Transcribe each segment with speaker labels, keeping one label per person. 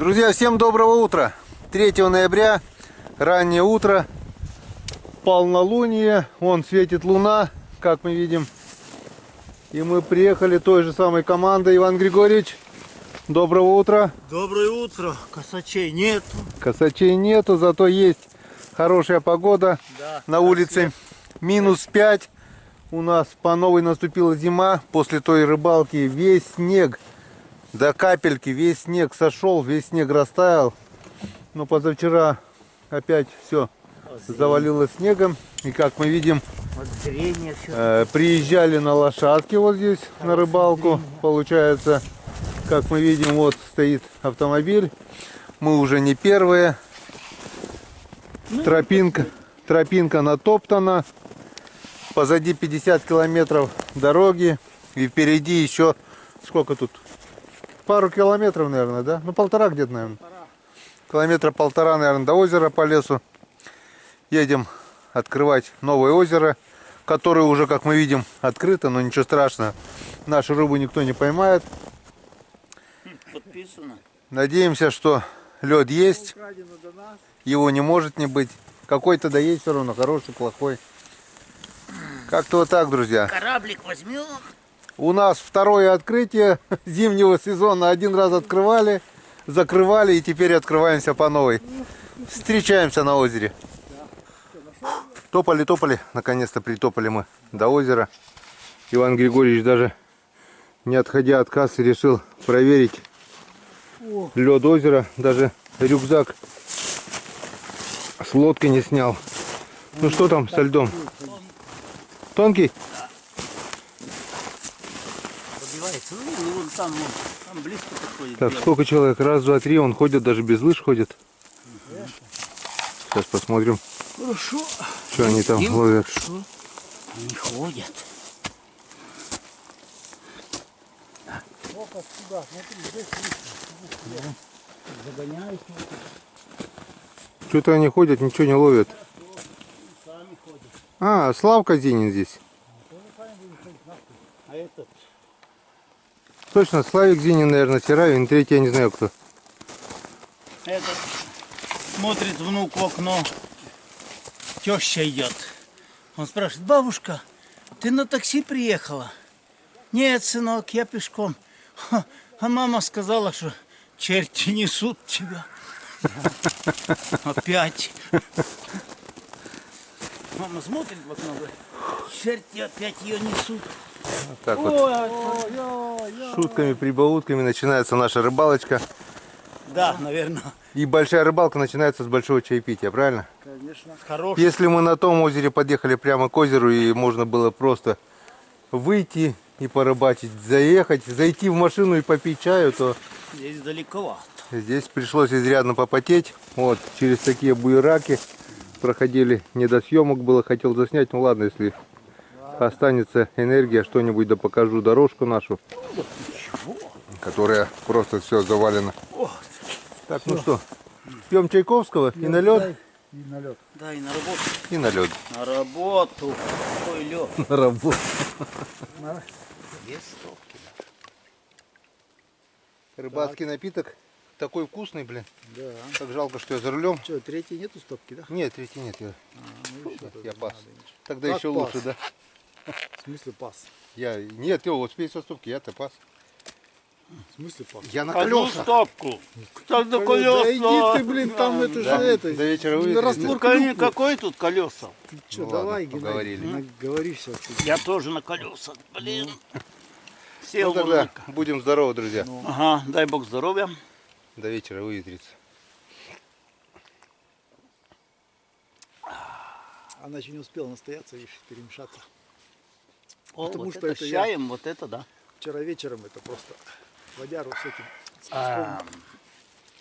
Speaker 1: Друзья, всем доброго утра! 3 ноября, раннее утро, полнолуние, вон светит луна, как мы видим. И мы приехали той же самой командой. Иван Григорьевич, доброго утра!
Speaker 2: Доброе утро, косачей нету.
Speaker 1: Косачей нету, зато есть хорошая погода.
Speaker 2: Да,
Speaker 1: на улице минус 5. У нас по новой наступила зима. После той рыбалки весь снег до капельки, весь снег сошел, весь снег растаял. Но позавчера опять все завалило снегом. И как мы видим, приезжали на лошадке вот здесь на рыбалку. Получается, как мы видим, вот стоит автомобиль. Мы уже не первые. Тропинка натоптана. Позади 50 километров дороги. И впереди еще сколько тут? Пару километров, наверное, да? Ну, полтора где-то, наверное. Километра полтора, наверное, до озера по лесу. Едем открывать новое озеро, которое уже, как мы видим, открыто, но ничего страшного. Нашу рыбу никто не поймает.
Speaker 2: Подписано.
Speaker 1: Надеемся, что лед есть. Его не может не быть. Какой-то да есть все равно, хороший, плохой. Как-то вот так, друзья.
Speaker 2: Кораблик возьмем.
Speaker 1: У нас второе открытие зимнего сезона. Один раз открывали, закрывали и теперь открываемся по новой. Встречаемся на озере. Топали. Наконец-то притопали мы до озера. Иван Григорьевич даже не отходя от кассы решил проверить лед озера. Даже рюкзак с лодкой не снял. Ну что там со льдом? Тонкий?
Speaker 2: Пробивается. Ну, вон там близко подходит.
Speaker 1: Так, сколько человек? Раз, два, три. Он ходит, даже без лыж ходит. Сейчас посмотрим.
Speaker 2: Хорошо.
Speaker 1: Что они там ловят.
Speaker 2: Хорошо. Они ходят.
Speaker 1: Что-то они ходят, ничего не ловят. А, Славка Зинин здесь.
Speaker 2: А этот?
Speaker 1: Точно, Славик Зинин, наверное, Серавин. Третий я не знаю кто.
Speaker 2: Этот смотрит внук в окно. Теща идет. Он спрашивает: бабушка, ты на такси приехала? Нет, сынок, я пешком. А мама сказала, что черти несут тебя. Опять. Мама смотрит в окно, говорит: черти опять ее несут.
Speaker 1: Вот так вот. Шутками, прибаутками начинается наша рыбалочка.
Speaker 2: Да, наверное.
Speaker 1: И большая рыбалка начинается с большого чаепития, правильно?
Speaker 2: Конечно. Хороший.
Speaker 1: Если мы на том озере подъехали прямо к озеру и можно было просто выйти и порыбачить, заехать, зайти в машину и попить чаю, то
Speaker 2: Здесь далековато.
Speaker 1: здесь пришлось изрядно попотеть. Вот, через такие буераки проходили, не до съемок было, хотел заснять. Ну ладно, если останется энергия, что-нибудь да покажу дорожку нашу, которая просто все завалена. Так, ну что, пьем Чайковского и на лед?
Speaker 2: И на лед. Да, и на работу.
Speaker 1: И на лед.
Speaker 2: На работу. Какой лед?
Speaker 1: На работу.
Speaker 2: Без стопки.
Speaker 1: Рыбацкий напиток такой вкусный, блин.
Speaker 2: Да.
Speaker 1: Так жалко, что я за рулем.
Speaker 2: Что, третьей нету стопки, да?
Speaker 1: Нет, третий нет. Я пас. Тогда
Speaker 2: Как
Speaker 1: еще
Speaker 2: пас?
Speaker 1: лучше, да.
Speaker 2: В смысле пас?
Speaker 1: Нет, вот спей со стопки, я-то пас.
Speaker 2: В смысле пас?
Speaker 1: Я на
Speaker 3: Одну
Speaker 1: колесах.
Speaker 3: стопку. Так на колеса.
Speaker 2: Да иди ты, блин, там это же
Speaker 1: Да,
Speaker 2: это.
Speaker 1: до вечера
Speaker 2: на
Speaker 1: выйдет.
Speaker 2: раствор
Speaker 3: Какой,
Speaker 2: клюквы.
Speaker 3: какой тут колеса?
Speaker 2: Ты что,
Speaker 1: Ну
Speaker 2: давай,
Speaker 1: ладно,
Speaker 2: Геннадий,
Speaker 1: поговорили.
Speaker 2: говори все.
Speaker 3: Я тоже на колесах, блин. Сел
Speaker 1: Ну
Speaker 3: вон
Speaker 1: тогда
Speaker 3: на-
Speaker 1: будем здоровы, друзья.
Speaker 3: Ага, дай бог здоровья.
Speaker 1: До вечера выветрится.
Speaker 2: Она еще не успела настояться, видишь, перемешаться.
Speaker 3: О,
Speaker 2: Потому
Speaker 3: вот
Speaker 2: что
Speaker 3: это
Speaker 2: это
Speaker 3: с
Speaker 2: я-
Speaker 3: чаем, вот это да.
Speaker 2: Вчера вечером это просто водяру с этим, с
Speaker 3: А,
Speaker 2: песком,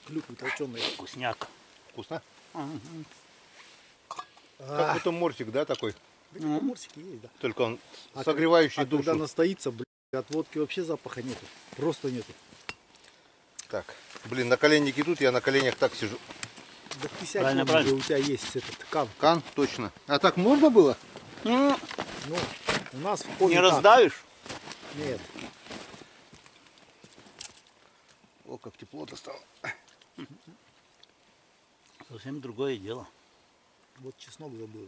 Speaker 2: клюквой толченой.
Speaker 3: вкусняк.
Speaker 1: Вкусно?
Speaker 3: Ага.
Speaker 1: Как потом морсик, да, такой?
Speaker 2: Да, морсики есть, да.
Speaker 1: Только он
Speaker 2: А
Speaker 1: согревающий
Speaker 2: когда
Speaker 1: душу.
Speaker 2: настоится, блин, от водки вообще запаха нету. Просто нету.
Speaker 1: Так, блин, наколенники тут, я на коленях так сижу.
Speaker 2: Да ты сядь,
Speaker 3: Правильно,
Speaker 2: вон,
Speaker 3: правильно.
Speaker 2: где у тебя есть этот кан.
Speaker 1: Кан, точно. А так можно было?
Speaker 3: Ну,
Speaker 2: Ну, у нас в ходе
Speaker 3: не
Speaker 2: так.
Speaker 3: раздавишь?
Speaker 2: Нет.
Speaker 1: О, как тепло-то стало.
Speaker 2: Совсем другое дело.
Speaker 4: Вот чеснок забыл.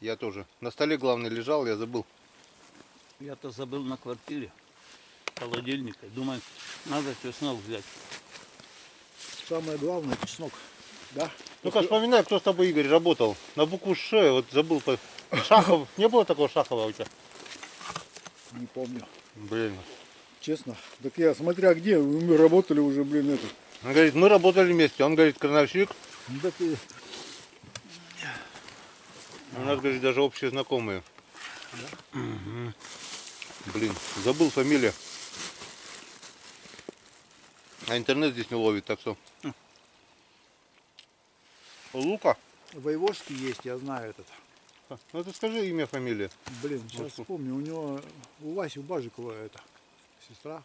Speaker 1: Я тоже. На столе, главное, лежал, я забыл.
Speaker 2: Я-то забыл на квартире холодильника. Думаю, надо чеснок взять.
Speaker 4: Самое главное чеснок. Да?
Speaker 1: Ну-ка, вспоминай, кто с тобой, Игорь, работал. На букву Ш, вот забыл. Шахов. Не было такого Шахова у тебя?
Speaker 4: Не помню.
Speaker 1: Блин.
Speaker 4: Честно. Так я, смотря где, мы работали уже, блин, это.
Speaker 1: Он говорит, мы работали вместе. Он говорит, крановщик.
Speaker 4: Ну, так и-
Speaker 1: У нас, говорит, даже общие знакомые. Мгм. Блин, забыл фамилия. А интернет здесь не ловит, так что. Лука?
Speaker 4: Воевожский есть, я знаю этот.
Speaker 1: Ну ты скажи имя, фамилия.
Speaker 4: Блин, сейчас вспомню. У него, у Васи Бажикова это, сестра.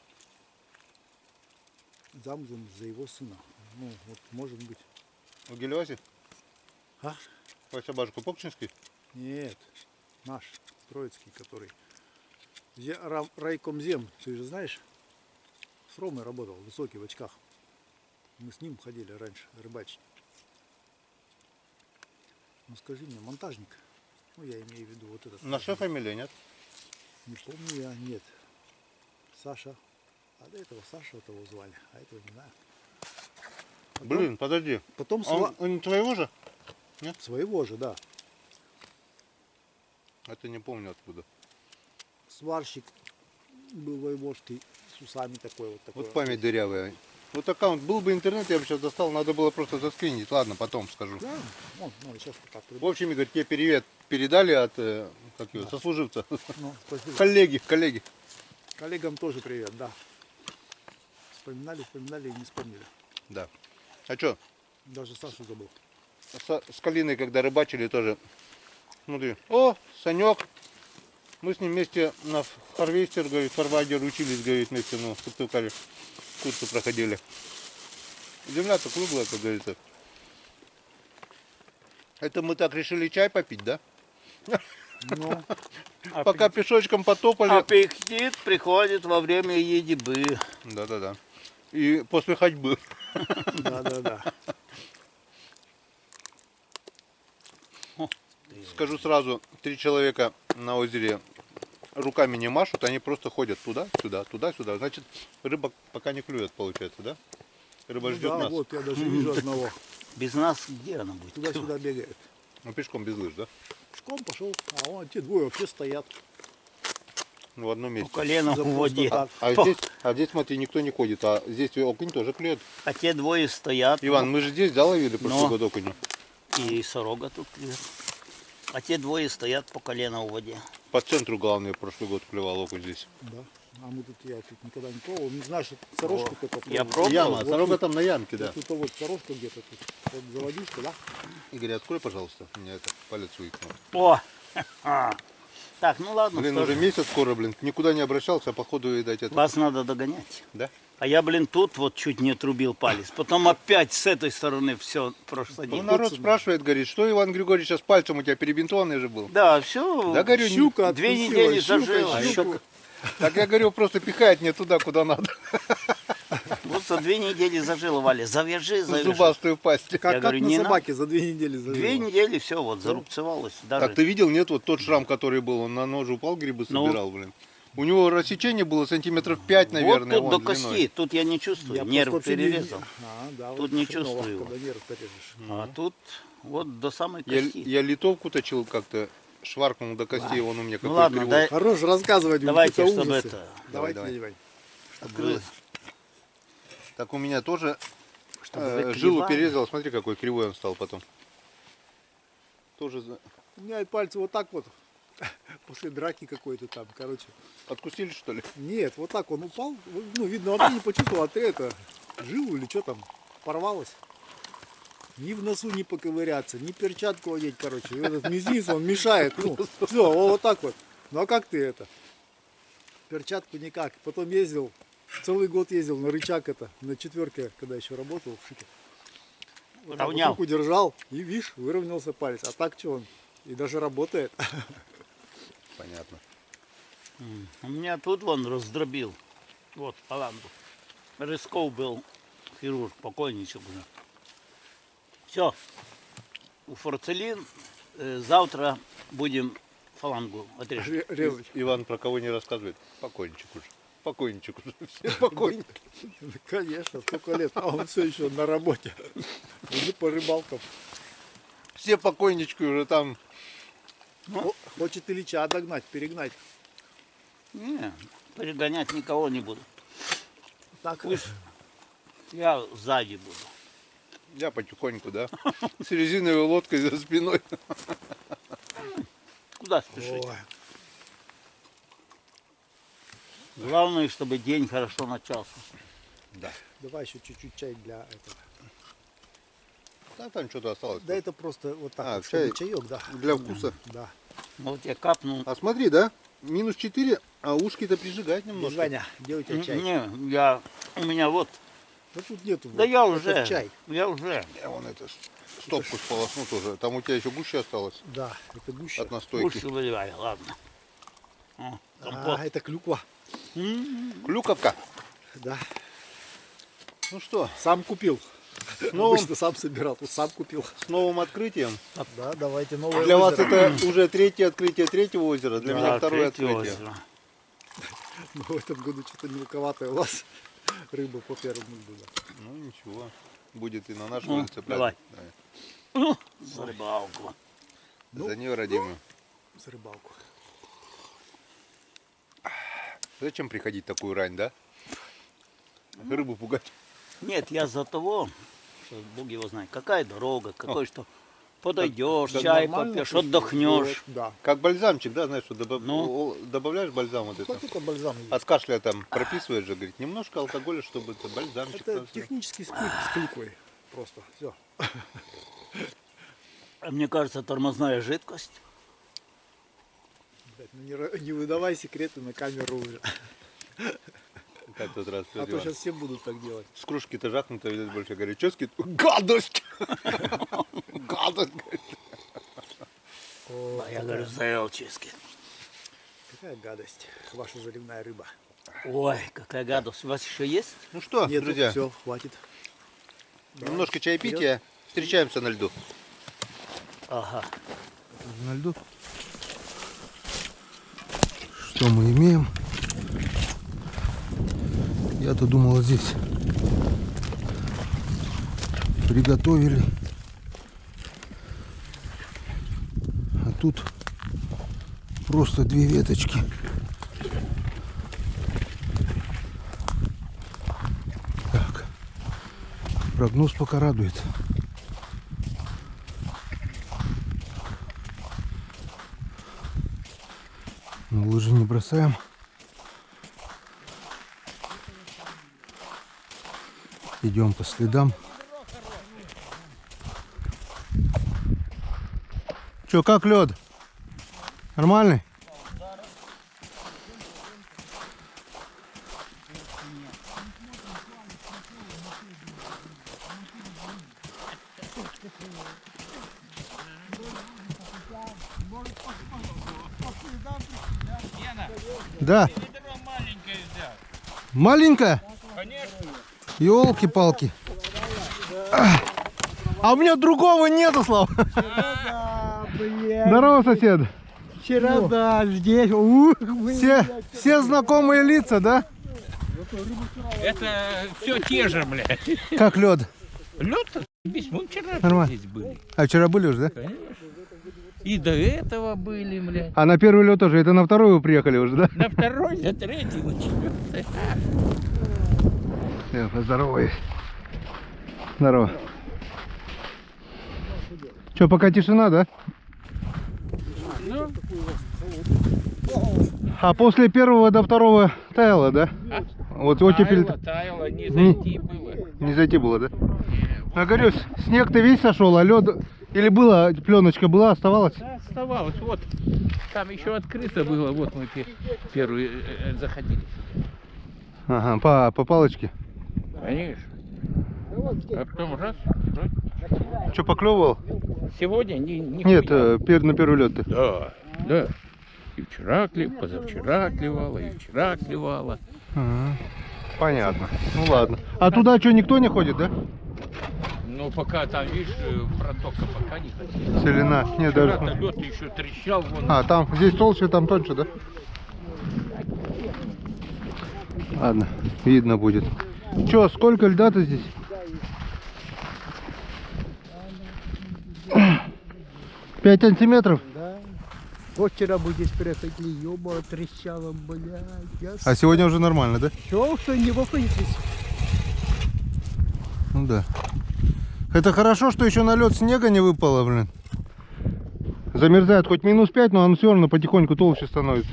Speaker 4: Замужем за его сына. Ну, вот, может быть.
Speaker 1: У Гелеваси?
Speaker 4: А?
Speaker 1: Вася Бажко Покчинский?
Speaker 4: Нет, наш, Троицкий, который. Райкомзем, ты же знаешь? С Ромой работал, высокий, в очках. Мы с ним ходили раньше рыбачить. Ну скажи мне, монтажник. Ну я имею в виду вот этот.
Speaker 1: Наша фамилия, нет?
Speaker 4: Не помню я, нет. Саша. А до этого Саша того звали, а этого не знаю. Потом-
Speaker 1: Блин, подожди.
Speaker 4: Потом
Speaker 1: Он не твоего же?
Speaker 4: своего же, да.
Speaker 1: Это не помню откуда.
Speaker 4: Сварщик был воеводский с усами такой вот. Такой
Speaker 1: Вот память дырявая. Вот аккаунт, был бы интернет, я бы сейчас достал, надо было просто заскринить. Ладно, потом скажу.
Speaker 4: Да, вон, ну, сейчас так.
Speaker 1: В общем, Игорь, тебе привет передали от как его, сослуживца.
Speaker 4: Ну, спасибо.
Speaker 1: Коллеги.
Speaker 4: Коллегам тоже привет, да. Вспоминали и не вспомнили.
Speaker 1: Да. А что,
Speaker 4: Даже Сашу забыл.
Speaker 1: с Калиной, когда рыбачили, тоже, смотри, Санек, мы с ним вместе на Харвестер, говорит, фарвайдер учились, говорит, вместе, ну, в Сыктывкаре курсы проходили. Земля-то круглая, как говорится. Это мы так решили чай попить, да?
Speaker 4: Ну,
Speaker 1: Пока пешочком потопали.
Speaker 2: Аппетит приходит во время едибы.
Speaker 1: Да. И после ходьбы.
Speaker 4: да.
Speaker 1: Скажу сразу, 3 человека на озере руками не машут, они просто ходят туда-сюда, туда-сюда. Значит, рыба пока не клюет, получается, да? Рыба
Speaker 4: Ну
Speaker 1: ждет
Speaker 4: да,
Speaker 1: нас.
Speaker 4: вот я даже вижу одного.
Speaker 2: Без нас где она будет?
Speaker 4: Туда-сюда бегает.
Speaker 1: Ну, пешком без лыж, да?
Speaker 4: Пешком пошел, а вон те двое вообще стоят.
Speaker 1: Ну, в одном
Speaker 2: По
Speaker 1: месте.
Speaker 2: колено в
Speaker 4: За
Speaker 2: воде.
Speaker 4: просто
Speaker 1: А здесь, смотри, никто не ходит, а здесь окунь тоже клюет.
Speaker 2: А те двое стоят.
Speaker 1: Иван, мы же здесь, да, ловили прошлый
Speaker 2: Но.
Speaker 1: год окуня?
Speaker 2: И сорога тут клюет. А те двое стоят по колено в воде.
Speaker 1: По центру, главное, прошлый год клевал окунь здесь.
Speaker 4: Да. А мы тут, я тут никогда не пробовал. Не знаю, что сорожку только
Speaker 2: Я
Speaker 4: пробовал.
Speaker 2: пробовал.
Speaker 1: Яма,
Speaker 4: Вот
Speaker 1: сорога
Speaker 4: тут-
Speaker 1: там на ямке, да.
Speaker 4: Тут вот сорожка где-то тут. Вот заводишь да?
Speaker 1: Игорь, открой, пожалуйста, у меня это палец уикнул.
Speaker 2: О! Так, ну ладно,
Speaker 1: Блин,
Speaker 2: что
Speaker 1: уже
Speaker 2: же.
Speaker 1: месяц скоро, блин, никуда не обращался, а походу, видать, это...
Speaker 2: Вас надо догонять.
Speaker 1: Да?
Speaker 2: А я, блин, тут вот чуть не отрубил палец. Потом опять с этой стороны все прошло.
Speaker 1: Ну, народ спрашивает, говорит, что Иван Григорьевич сейчас пальцем у тебя перебинтованный же был?
Speaker 2: Да, все.
Speaker 1: Да, говорю,
Speaker 4: Щука
Speaker 2: 2
Speaker 4: откусила,
Speaker 2: недели
Speaker 4: щука,
Speaker 2: зажило.
Speaker 4: щука.
Speaker 1: Так я говорю, просто пихает не туда, куда надо.
Speaker 2: Вот за 2 недели зажило, Валя. Завяжи.
Speaker 1: Зубастую пасть.
Speaker 4: Как, как
Speaker 2: говорю,
Speaker 4: на
Speaker 2: не
Speaker 4: собаке за 2 недели
Speaker 2: 2
Speaker 4: зажило.
Speaker 2: недели все, вот, зарубцевалось. Даже.
Speaker 1: Так ты видел, нет, вот тот шрам, который был, он на нож упал, грибы
Speaker 2: Ну.
Speaker 1: собирал, блин. У него рассечение было сантиметров 5, наверное,
Speaker 2: вот тут
Speaker 1: вон
Speaker 2: до
Speaker 1: длиной.
Speaker 2: кости. Тут я не чувствую.
Speaker 4: Я
Speaker 2: Нерв
Speaker 4: просто вообще не-
Speaker 2: перерезал.
Speaker 4: Да,
Speaker 2: Тут
Speaker 4: вот
Speaker 2: не
Speaker 4: хреново,
Speaker 2: чувствую его.
Speaker 4: Когда нерв порежешь.
Speaker 2: А тут вот до самой
Speaker 1: Я,
Speaker 2: кости.
Speaker 1: я литовку точил как-то, шваркнул до костей, он у меня какой
Speaker 2: ладно,
Speaker 1: кривой.
Speaker 2: дай-
Speaker 4: Хорош рассказывать. вот
Speaker 2: Давайте,
Speaker 4: это
Speaker 2: чтобы
Speaker 4: ужасы.
Speaker 2: это...
Speaker 1: Давай,
Speaker 4: Давайте, дядя Вань.
Speaker 2: Открылось.
Speaker 1: Так у меня тоже
Speaker 2: Чтобы вы
Speaker 1: жилу
Speaker 2: клевали.
Speaker 1: перерезал, смотри, какой кривой он стал потом. Тоже
Speaker 4: У меня и пальцы вот так вот. После драки какой-то там, короче.
Speaker 1: откусили, что ли?
Speaker 4: Нет, вот так он упал. Ну, видно, вообще не почувствовал, а ты это, жилу или что там, порвалось. Ни в носу не поковыряться, ни перчатку одеть, короче. И этот мизинец, он мешает. Ну, все, вот так вот. Ну, а как ты это? Перчатку никак. Потом ездил, целый год ездил на рычаг это, на четверке, когда еще работал в Шике. Вот так вот
Speaker 2: Равнял.
Speaker 4: руку держал, и видишь, выровнялся палец. А так что он? И даже работает.
Speaker 1: Понятно.
Speaker 2: У меня тут вон раздробил. Вот, паланду. Рысков был
Speaker 3: хирург, покойничек уже. Все. У Форцелин завтра будем фалангу отрежем.
Speaker 4: Резать.
Speaker 1: Иван про кого не рассказывает. Покойничек уже. Покойничек уже. Все покойники.
Speaker 4: Конечно, сколько лет, а он все еще на работе. Уже по рыбалкам.
Speaker 1: Все покойнички уже там.
Speaker 4: Хочет Ильича догнать, перегнать.
Speaker 3: Не, перегонять никого не буду.
Speaker 4: Так,
Speaker 3: Пусть я сзади буду.
Speaker 1: Я потихоньку, да? С резиновой лодкой за спиной.
Speaker 3: Куда спешить?
Speaker 4: ой,
Speaker 3: Главное, чтобы день хорошо начался.
Speaker 4: давай еще чуть-чуть чай для этого.
Speaker 1: Да, там что-то осталось.
Speaker 4: Да это просто вот так,
Speaker 1: А,
Speaker 4: вот, чтобы
Speaker 1: чай
Speaker 4: чаек, да.
Speaker 1: для вкуса.
Speaker 4: Да.
Speaker 3: Ну, вот я капнул.
Speaker 1: А смотри, да? Минус 4, а ушки-то прижигать немножко.
Speaker 4: Ваня, где у тебя чай?
Speaker 3: Не, у меня вот.
Speaker 4: Да тут нету.
Speaker 3: Да
Speaker 4: вот.
Speaker 3: я
Speaker 4: Это
Speaker 3: уже.
Speaker 4: чай.
Speaker 3: Я уже.
Speaker 1: Я вон это стопку сполосну тоже. Там у тебя еще гуще осталось
Speaker 4: Да, это гуща.
Speaker 1: от настойки.
Speaker 3: Лучше выливай, ладно. О, компот.
Speaker 4: А, это клюква.
Speaker 1: Клюковка.
Speaker 4: Да.
Speaker 1: Ну что,
Speaker 4: Сам купил.
Speaker 1: новым-
Speaker 4: Обычно сам собирал, тут сам купил.
Speaker 1: с новым открытием.
Speaker 4: Да, давайте новое
Speaker 1: Для вас
Speaker 4: озеро.
Speaker 1: это уже третье открытие третьего озера, для
Speaker 3: Да,
Speaker 1: меня второе
Speaker 3: третье
Speaker 1: открытие.
Speaker 3: озеро.
Speaker 4: Но в этом году что-то мелковатая у вас рыба по первому году.
Speaker 1: Ну ничего, будет и на нашей
Speaker 3: Ну,
Speaker 1: улице
Speaker 3: давай.
Speaker 1: праздник.
Speaker 3: Ну, за рыбалку.
Speaker 1: Да. За нее родимую.
Speaker 4: За рыбалку.
Speaker 1: Зачем приходить такую рань, да? Рыбу пугать.
Speaker 3: Нет, я за того, что Бог его знает, какая дорога, какой что. Подойдешь,
Speaker 1: как
Speaker 3: чай
Speaker 4: Нормально,
Speaker 3: попьешь,
Speaker 4: просто
Speaker 3: отдохнешь.
Speaker 4: вот, Да.
Speaker 1: Как бальзамчик, да, знаешь, что
Speaker 3: Ну.
Speaker 1: добавляешь бальзам вот это.
Speaker 4: Хоть это бальзам есть.
Speaker 1: От кашля там прописываешь же, говорит, немножко алкоголя, чтобы это бальзамчик.
Speaker 4: Это
Speaker 1: там всё.
Speaker 4: технический спирт с клюквой. Просто. Все.
Speaker 3: А мне кажется, тормозная жидкость.
Speaker 4: Не выдавай секреты на камеру уже.
Speaker 1: Как в тот раз
Speaker 4: А
Speaker 1: Петр
Speaker 4: то
Speaker 1: Иван.
Speaker 4: сейчас все будут так делать.
Speaker 1: С кружки-то жахнуто, видать, больше говорит, что скид? Гадость! Гадость, говорит.
Speaker 4: О,
Speaker 3: А я говорю, заелчески.
Speaker 4: какая гадость. Ваша заливная рыба.
Speaker 3: Ой, какая гадость. У вас еще есть?
Speaker 1: Ну что,
Speaker 4: Нет,
Speaker 1: друзья,
Speaker 4: все, хватит.
Speaker 1: немножко чаепития, встречаемся на льду.
Speaker 3: Ага.
Speaker 1: На льду. Что мы имеем? Я-то думал здесь приготовили. А тут просто две веточки. Так. Прогноз пока радует. Но лыжи не бросаем. Идем по следам. Че, как лед? Нормальный? Да. Маленькая? Ёлки-палки. А у меня другого нету, Слава. Здорово, сосед.
Speaker 2: Вчера, да, здесь.
Speaker 1: Все знакомые лица, да?
Speaker 5: Это все те же, блядь.
Speaker 1: Как лед?
Speaker 5: Лед, мы вчера
Speaker 1: Нормально.
Speaker 5: здесь были.
Speaker 1: А вчера были уже, да?
Speaker 5: Конечно. И до этого были, блядь.
Speaker 1: А на первый лед тоже. Это на второй вы приехали уже, да?
Speaker 5: На второй, на третий, на четвертый.
Speaker 1: Здорово. Здорово. Че, пока тишина, да?
Speaker 5: Ну,
Speaker 1: А после первого до второго таяло, да? Вот оттепель
Speaker 5: таяло, не зайти было.
Speaker 1: не зайти было, да? Я говорю, снег-то весь сошел, а лед... Или была, пленочка была, оставалась?
Speaker 5: Да, оставалось, вот. Там еще открыто было, вот мы первые заходили.
Speaker 1: Ага, по палочке.
Speaker 5: Конечно. А потом раз.
Speaker 1: Что, поклевывал?
Speaker 5: Сегодня не
Speaker 1: Нет, на первый лед ты.
Speaker 5: Да, да. И вчера позавчера клевало, и вчера клевало.
Speaker 1: Ага. Понятно. Ну ладно. А туда что, никто не ходит, да?
Speaker 5: Ну, пока там, видишь, протока пока не хотели.
Speaker 1: Целина. Нет, даже...
Speaker 5: Вчера-то лед еще трещал. Вон.
Speaker 1: А, там, здесь толще, там тоньше, да? Ладно, видно будет. Че, сколько льда-то здесь? 5 сантиметров?
Speaker 6: Да. Вот вчера мы здесь приходили, ёба, трещало, блядь.
Speaker 1: А сегодня уже нормально, да?
Speaker 6: Все, что не выходит здесь.
Speaker 1: Ну да. Это хорошо, что еще на лед снега не выпало, блин. Замерзает хоть -5, но он все равно потихоньку толще становится.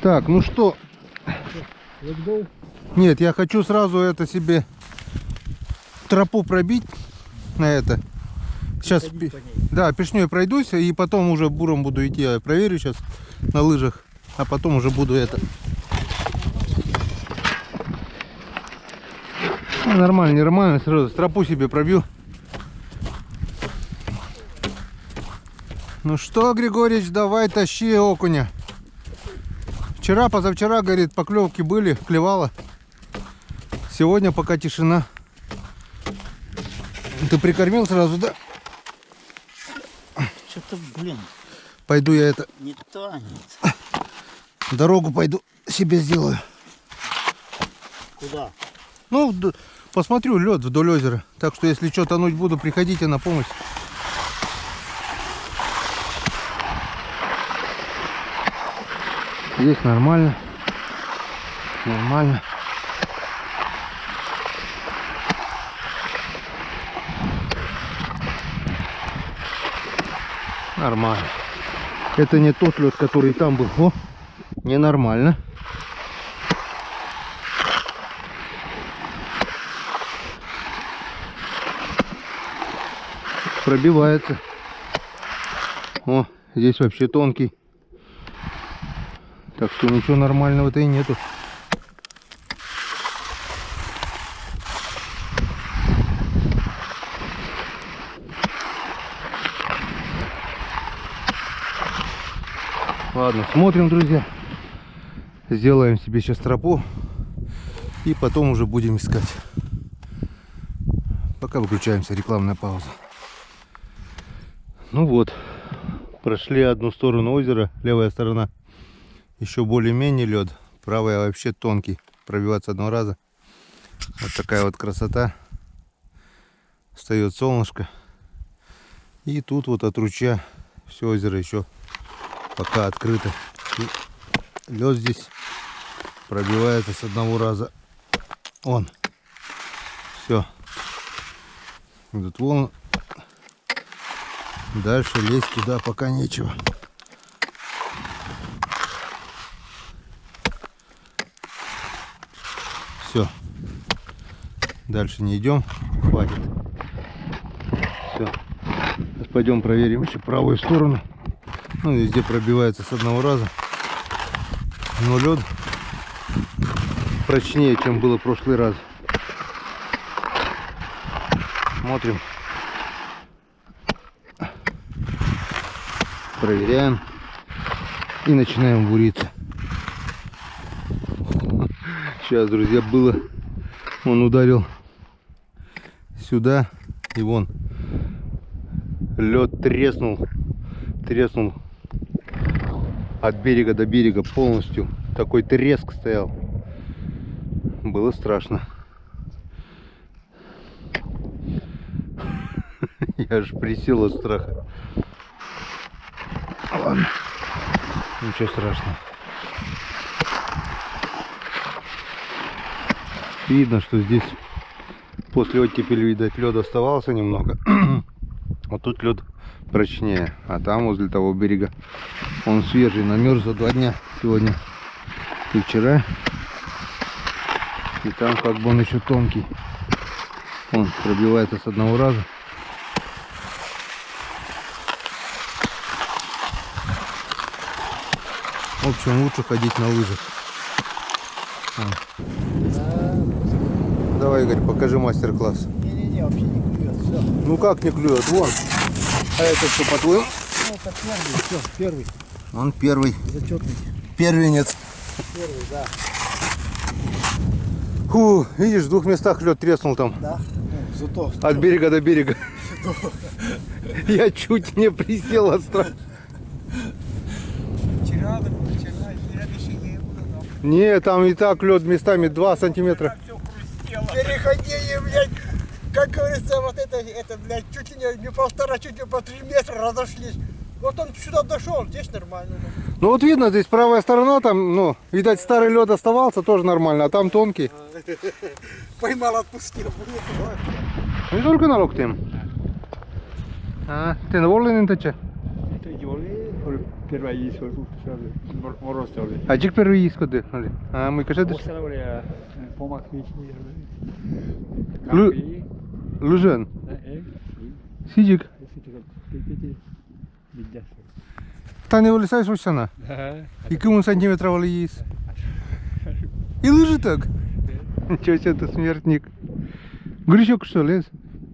Speaker 1: Так, ну что? Нет, я хочу сразу это себе тропу пробить на это. Сейчас, да, пешней пройдусь и потом уже буром буду идти. Я проверю сейчас на лыжах, а потом уже буду это. Нормально, нормально, сразу тропу себе пробью. Ну что, Григорьевич, давай тащи окуня. Вчера, позавчера, говорит, поклевки были, клевало. Сегодня пока тишина. Ты прикормил сразу, да?
Speaker 3: Что-то, блин,
Speaker 1: Пойду я это,
Speaker 3: не тонет.
Speaker 1: дорогу пойду себе сделаю.
Speaker 3: Куда?
Speaker 1: Ну, посмотрю лед вдоль озера. Так что, если что, тонуть буду, приходите на помощь. Здесь нормально. Нормально. Нормально. Это не тот лед, который там был. О, ненормально. Пробивается. О, здесь вообще тонкий. Так что ничего нормального-то и нету. Ладно, смотрим, друзья. Сделаем себе сейчас тропу. И потом уже будем искать. Пока выключаемся, рекламная пауза. Ну вот, прошли одну сторону озера, левая сторона еще более-менее лед, правая вообще тонкий, пробиваться одного раза. Вот такая вот красота. Встает солнышко. И тут вот от ручья все озеро еще пока открыто. И лед здесь пробивается с одного раза. Он. Все. Идут волны. Дальше лезть туда пока нечего. Все. Дальше не идем. Хватит. Все. Сейчас пойдем проверим еще правую сторону. Ну, везде пробивается с одного раза. Но лед прочнее, чем было в прошлый раз. Смотрим. Проверяем. И начинаем буриться. Сейчас, друзья, было. Он ударил сюда. И вон. Лед треснул. Треснул от берега до берега полностью. Такой треск стоял. Было страшно. Я аж присел от страха. Ладно. Ничего страшного. Видно, что здесь после оттепели, видать, лед оставался немного. Вот тут лед прочнее. А там, возле того берега, он свежий, намерз за 2 дня. Сегодня и вчера. И там как бы он еще тонкий. Он пробивается с одного раза. В общем, лучше ходить на лыжах. Давай, Игорь, покажи мастер-класс.
Speaker 6: Не-не-не, вообще не клюет, все.
Speaker 1: Ну как не клюет? Вон. А это что, поплыл?
Speaker 6: Ну, это первый, все, первый,
Speaker 1: Он первый.
Speaker 6: зачетный.
Speaker 1: Первенец.
Speaker 4: Первый, да.
Speaker 1: Фу, видишь, в 2 местах лед треснул там.
Speaker 4: Да. Ну, зато.
Speaker 1: От берега до берега. Я чуть не присел от страха.
Speaker 6: Вчера еще не было.
Speaker 1: Не, там и так лед местами 2 сантиметра.
Speaker 6: Переходили, блядь, как говорится, вот это, блядь, чуть ли не 1,5, чуть ли по 3 метра разошлись. Вот он сюда дошел, здесь нормально.
Speaker 1: Ну вот видно, здесь правая сторона, там, ну, видать, старый лед оставался, тоже нормально, а там тонкий.
Speaker 6: Поймал, отпустил.
Speaker 1: Не только на локтем. А, ты доволен, тача?
Speaker 7: Первая есть мороз oli.
Speaker 1: А чик первый есть куда? А мы кажется,
Speaker 7: Siellä oli pomat viisi.
Speaker 1: Лужен.
Speaker 7: Ei.
Speaker 1: Сидик.
Speaker 7: Sitten piti. Mitäs?
Speaker 1: Тане oli sai sussana. И 10 сантиметров oli есть. И лыжи так. Ничего себе, ты смертник. Гречок что ли?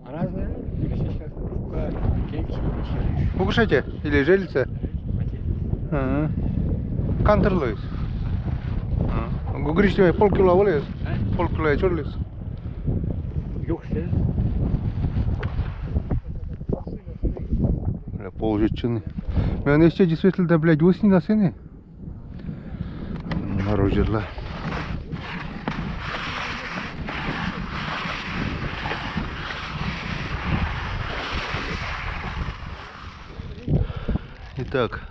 Speaker 7: Она знает, или сейчас кекс или
Speaker 1: Покушайте. Или жельца. Кантер лоис. Гречка полкило волес. Полкило чорлис.
Speaker 7: Юксе.
Speaker 1: Бля, полжечины. Мен еще действительно, блядь, осень на сыне. Морозила. Итак,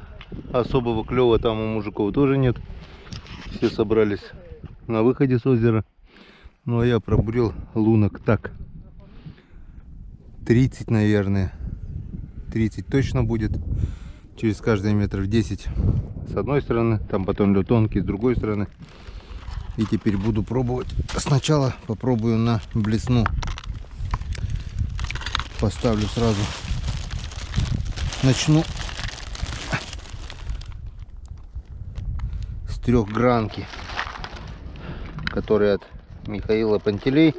Speaker 1: особого клёва там у мужиков тоже нет. Все собрались на выходе с озера. Ну а я пробурил лунок так. 30, наверное. 30 точно будет. Через каждые метров 10 с одной стороны. Там потом лед тонкий с другой стороны. И теперь буду пробовать. Сначала попробую на блесну. Поставлю сразу. Начну с трехгранки, который от Михаила Пантелей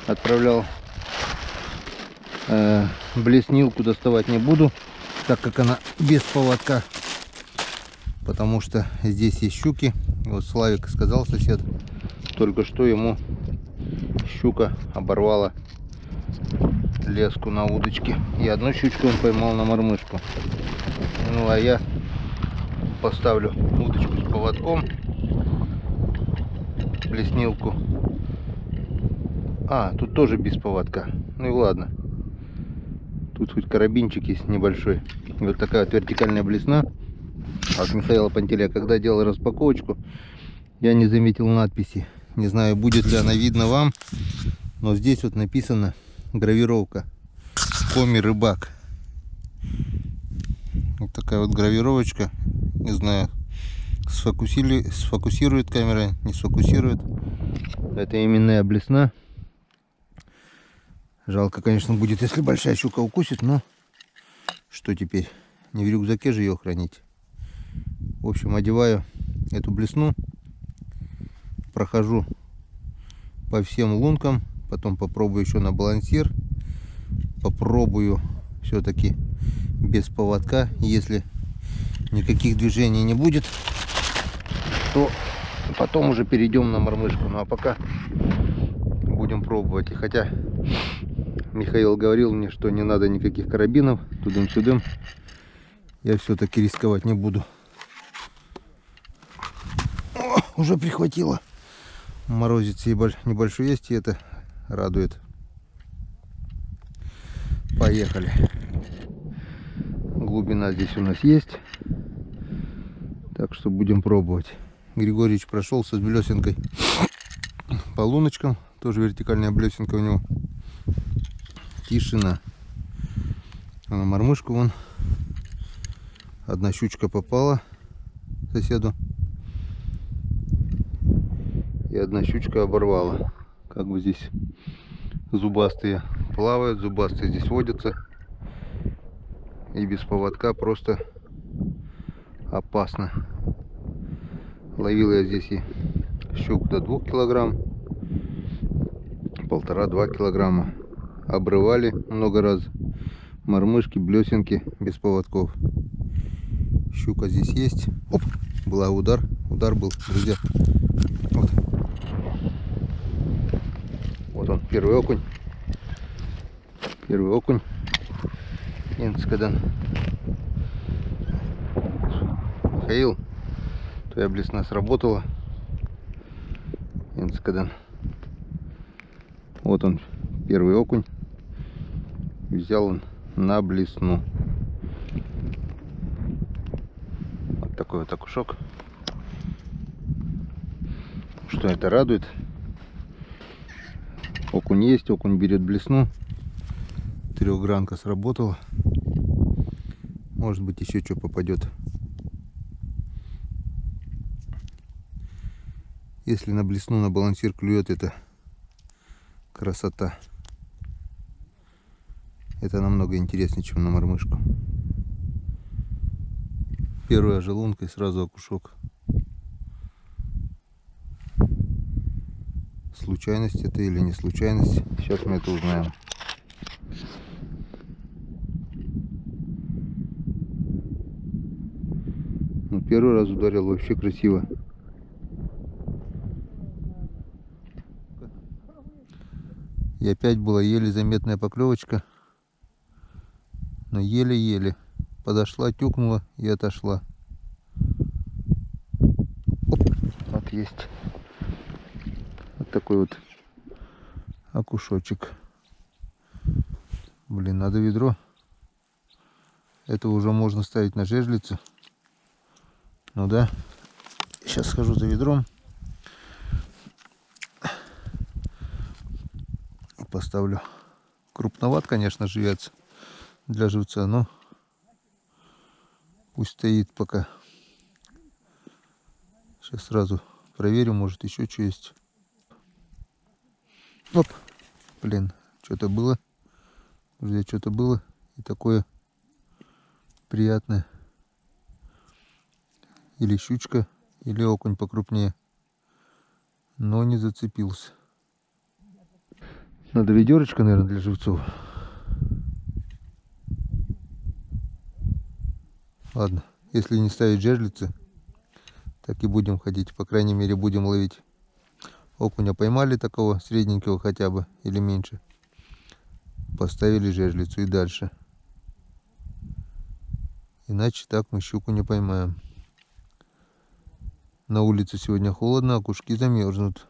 Speaker 1: отправлял. Блеснилку доставать не буду, так как она без поводка, потому что здесь есть щуки. Вот Славик сказал, сосед, только что ему щука оборвала леску на удочке, и одну щучку он поймал на мормышку. Ну а я поставлю удочку с поводком, блеснилку. А, тут тоже без поводка. Ну и ладно. Тут хоть карабинчик есть небольшой. И вот такая вот вертикальная блесна от Михаила Пантелея. Когда делал распаковочку, я не заметил надписи. Не знаю, будет ли она видна вам, но здесь вот написано гравировка Коми Рыбак. Вот такая вот гравировочка. Не знаю, сфокусирует камера, не сфокусирует. Это именная блесна. Жалко, конечно, будет, если большая щука укусит, но что теперь? Не в рюкзаке же ее хранить. В общем, одеваю эту блесну, прохожу по всем лункам, потом попробую еще на балансир, попробую все-таки без поводка. Если никаких движений не будет, то потом уже перейдем на мормышку. Ну а пока будем пробовать. И хотя Михаил говорил мне, что не надо никаких карабинов, тудым-сюдым, я все-таки рисковать не буду. О, уже прихватило. Морозец небольшой есть, и это радует. Поехали. Глубина здесь у нас есть, так что будем пробовать. Григорьевич прошелся с блесенкой по луночкам, тоже вертикальная блесенка у него. Тишина. А на мормышку вон одна щучка попала соседу, и одна щучка оборвала. Как бы здесь зубастые плавают, зубастые здесь водятся, и без поводка просто опасно. Ловил я здесь и щук до 2 килограмм, 1,5-2 килограмма. Обрывали много раз мормышки, блесенки без поводков. Щука здесь есть. Оп, была удар удар был, друзья. Вот. Вот он, первый окунь. Первый окунь. Инскадан. Михаил, твоя блесна сработала. Инскадан. Вот он, первый окунь. Взял он на блесну. Вот такой вот окушок. Что это радует? Окунь есть, окунь берет блесну. Трехгранка сработала. Может быть, еще что попадет. Если на блесну, на балансир клюет, это красота. Это намного интереснее, чем на мормышку. Первая же лунка и сразу окушок. Случайность это или не случайность? Сейчас мы это узнаем. Ну, первый раз ударил вообще красиво. И опять была еле заметная поклевочка. Но еле-еле подошла, тюкнула и отошла. Оп, вот есть. Вот такой вот окушочек. Блин, надо ведро. Это уже можно ставить на жерлицу. Ну да. Сейчас схожу за ведром. И поставлю. Крупноват, конечно, живец для живца, но пусть стоит пока. Сейчас сразу проверю, может еще что есть. Оп, блин, что-то было. Друзья, что-то было. И такое приятное. Или щучка, или окунь покрупнее. Но не зацепился. Надо ведерочко, наверное, для живцов. Ладно, если не ставить жерлицы, так и будем ходить. По крайней мере, будем ловить. Окуня поймали такого, средненького хотя бы, или меньше. Поставили жерлицу и дальше. Иначе так мы щуку не поймаем. На улице сегодня холодно, окушки замерзнут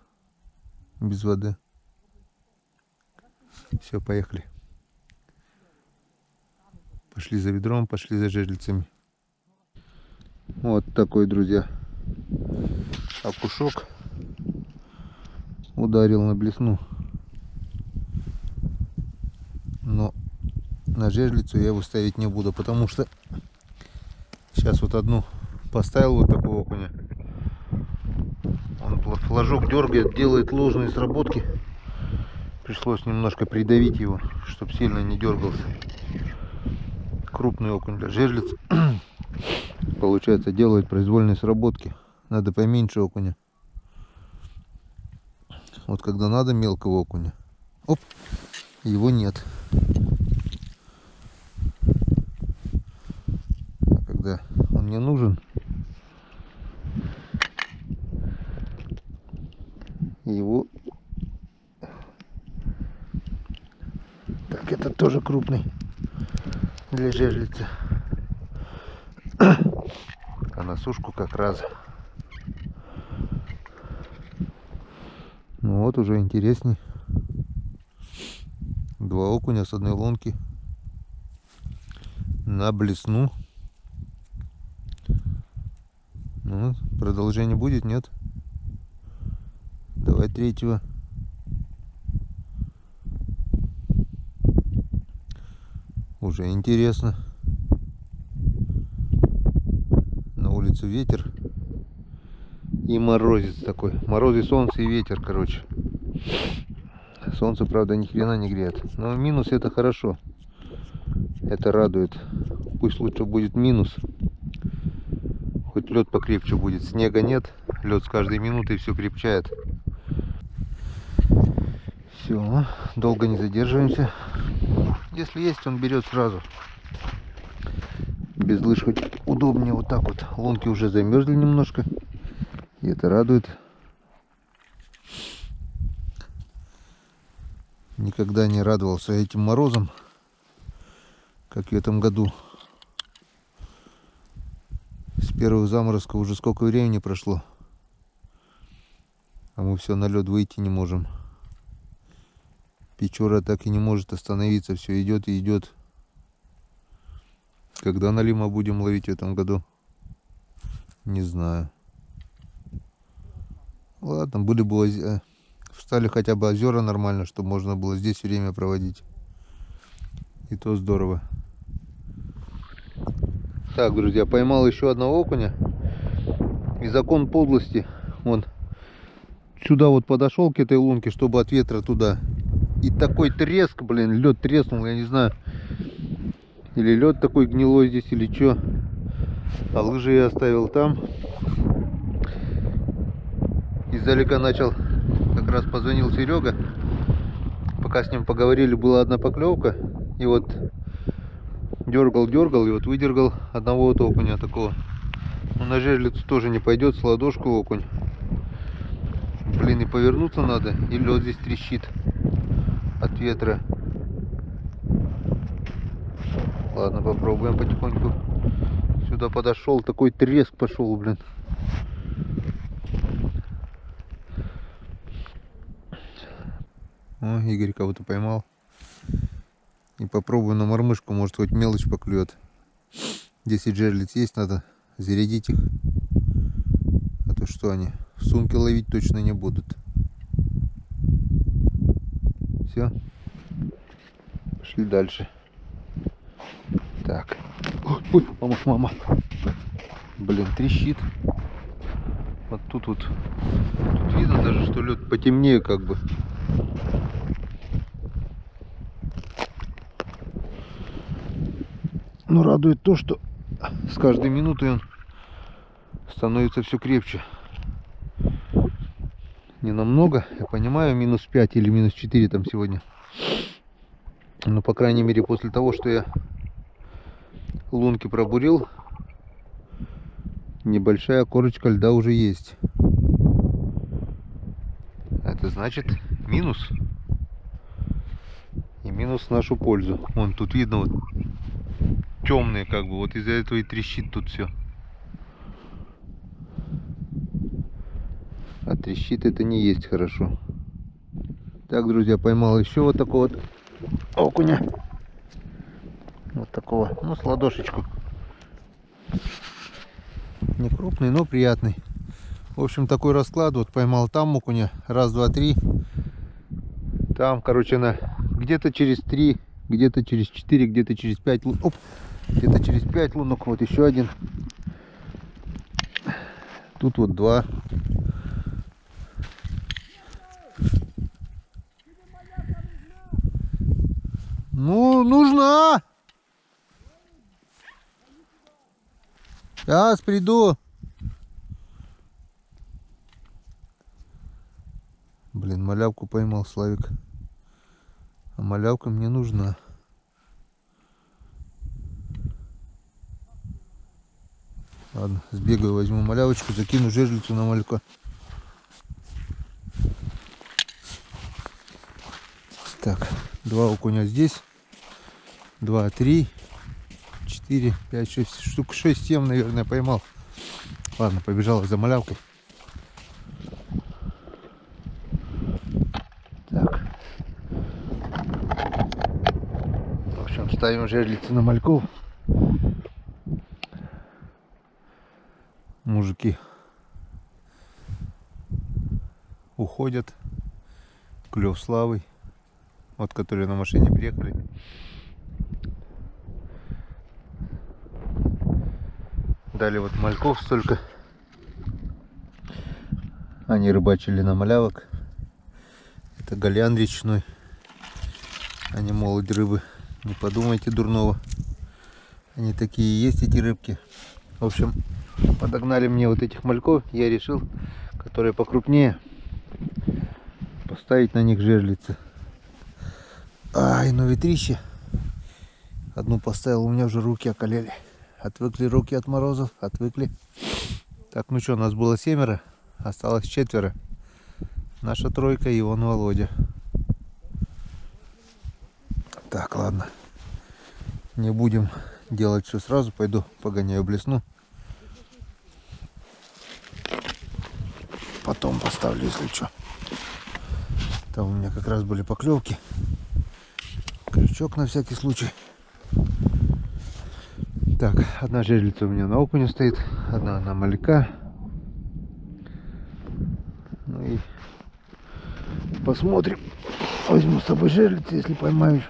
Speaker 1: без воды. Все, поехали. Пошли за ведром, пошли за жерлицами. Вот такой, друзья, окушок ударил на блесну. Но на жерлицу я его ставить не буду, потому что сейчас вот одну поставил вот такого окуня. Он флажок дергает, делает ложные сработки. Пришлось немножко придавить его, чтобы сильно не дергался. Крупный окунь для жерлиц. Получается, делает произвольные сработки. Надо поменьше окуня. Вот когда надо мелкого окуня, оп, его нет. А когда он не нужен, его... Так, это тоже крупный для жерлицы. А на сушку как раз. Ну вот, уже интересней. Два окуня с одной лунки на блесну. Ну, продолжение будет, нет? Давай третьего. Уже интересно. На улице ветер и морозец такой. Мороз и солнце и ветер, короче. Солнце, правда, ни хрена не греет. Но минус — это хорошо. Это радует. Пусть лучше будет минус. Хоть лед покрепче будет. Снега нет. Лед с каждой минутой все крепчает. Все, долго не задерживаемся. Если есть, он берет сразу. Без лыж хоть удобнее вот так вот. Лунки уже замерзли немножко. И это радует. Никогда не радовался этим морозом, как в этом году. С первого заморозка уже сколько времени прошло, а мы все на лед выйти не можем. Печора так и не может остановиться, все идет и идет. Когда налима будем ловить в этом году, не знаю. Ладно, были бы встали хотя бы озера нормально, чтобы можно было здесь время проводить. И то здорово. Так, друзья, поймал еще одного окуня. И закон подлости. Он сюда вот подошел к этой лунке, чтобы от ветра туда. И такой треск, блин, лед треснул, я не знаю. Или лед такой гнилой здесь, или что. А лыжи я оставил там. Издалека начал, как раз позвонил Серега. Пока с ним поговорили, была одна поклевка. И вот дергал, и вот выдергал одного вот окуня такого. Но на жерлицу тоже не пойдет, с ладошку окунь. Блин, и повернуться надо, и лед здесь трещит от ветра. Ладно, попробуем потихоньку. Сюда подошел, такой треск пошел, блин. О, Игорь кого-то поймал. И попробую на мормышку, может хоть мелочь поклюет. 10 жерлиц есть, надо зарядить их. А то что они в сумке ловить точно не будут. Все. Пошли дальше. Так. Ой, мама. Блин, трещит. Вот тут вот. Тут видно даже, что лед потемнее как бы. Но радует то, что с каждой минутой он становится все крепче. Не намного, я понимаю, минус 5 или минус 4 там сегодня. Но по крайней мере после того, что я лунки пробурил, небольшая корочка льда уже есть. Это значит минус. И минус в нашу пользу. Вон тут видно вот темные как бы, вот из-за этого и трещит тут все. А трещит это не есть хорошо. Так, друзья, поймал еще вот такого вот окуня. Вот такого, ну с ладошечку. Не крупный, но приятный. В общем, такой расклад. Вот поймал там окуня. Раз, два, три. Там, короче, на где-то через 3, где-то через 4, где-то через 5 лун. Оп! Где-то через 5 лунок. Вот еще один. Тут вот 2. Ну, нужна! Сейчас приду. Блин, малявку поймал Славик. А малявка мне нужна. Ладно, сбегаю, возьму малявочку, закину жерлицу на малька. Так, 2 окуня здесь. 2, 3, 4, 5, 6 штук. 6-7, наверное, поймал. Ладно, побежал за малявкой. Так. В общем, ставим жерлицы на мальков. Мужики уходят. Клев славы. Вот, которые на машине приехали. Дали вот мальков столько. Они рыбачили на малявок. Это гальян речной. Они молодь рыбы. Не подумайте дурного. Они такие есть, эти рыбки. В общем, подогнали мне вот этих мальков. Я решил, которые покрупнее, поставить на них жерлицы. Ай, ну ветрище. Одну поставил, у меня уже руки околели. Отвыкли руки от морозов, отвыкли. Так, ну что, нас было 7. Осталось 4. Наша тройка и он Володя. Так, ладно. Не будем делать все сразу. Пойду погоняю блесну. Потом поставлю, если что. Там у меня как раз были поклевки. Крючок на всякий случай. Так, одна жерлица у меня на окуня стоит, одна на малька. Ну и посмотрим. Возьму с собой жерлицу, если поймаю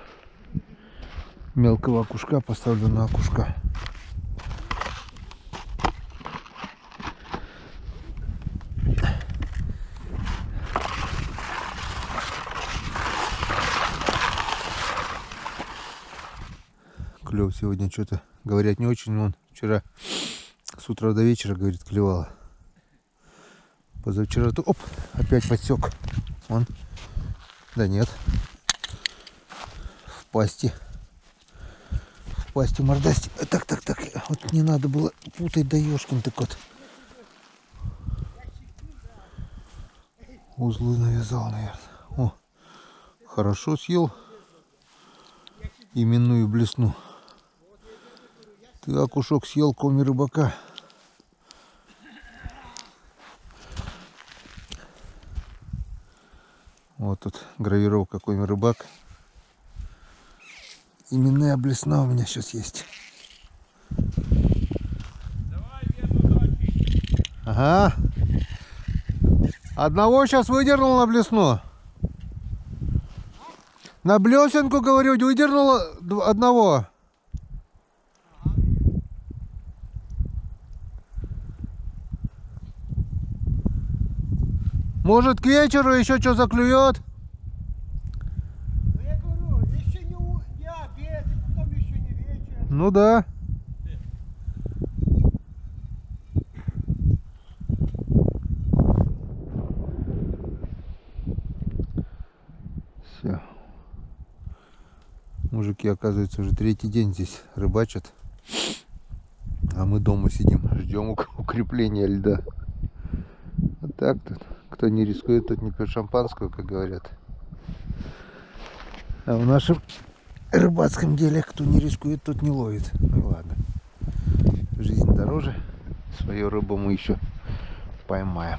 Speaker 1: мелкого окушка, поставлю на окушка. Клев сегодня что-то, говорят, не очень. Он вчера с утра до вечера, говорит, клевало. Позавчера-то, оп, опять подсек. Он, да нет, в пасти мордасти. Так, вот не надо было путать, да ёшкин ты кот. Узлы навязал, наверное. О, хорошо съел именную блесну. Ты, окушок, съел коми рыбака. Вот тут гравировка коми рыбак. Именная блесна у меня сейчас есть. Ага. Одного сейчас выдернул на блесну. На блесенку, говорю, выдернул одного. Может, к вечеру еще что заклюет?
Speaker 6: Ну, я говорю, еще не обед, и потом еще не вечер.
Speaker 1: Ну да. Все. Мужики, оказывается, уже 3-й день здесь рыбачат. А мы дома сидим, ждем укрепления льда. Вот так тут. Кто не рискует, тот не пьет шампанского, как говорят. А в нашем рыбацком деле, кто не рискует, тот не ловит. Ну и ладно. Жизнь дороже. Свою рыбу мы еще поймаем.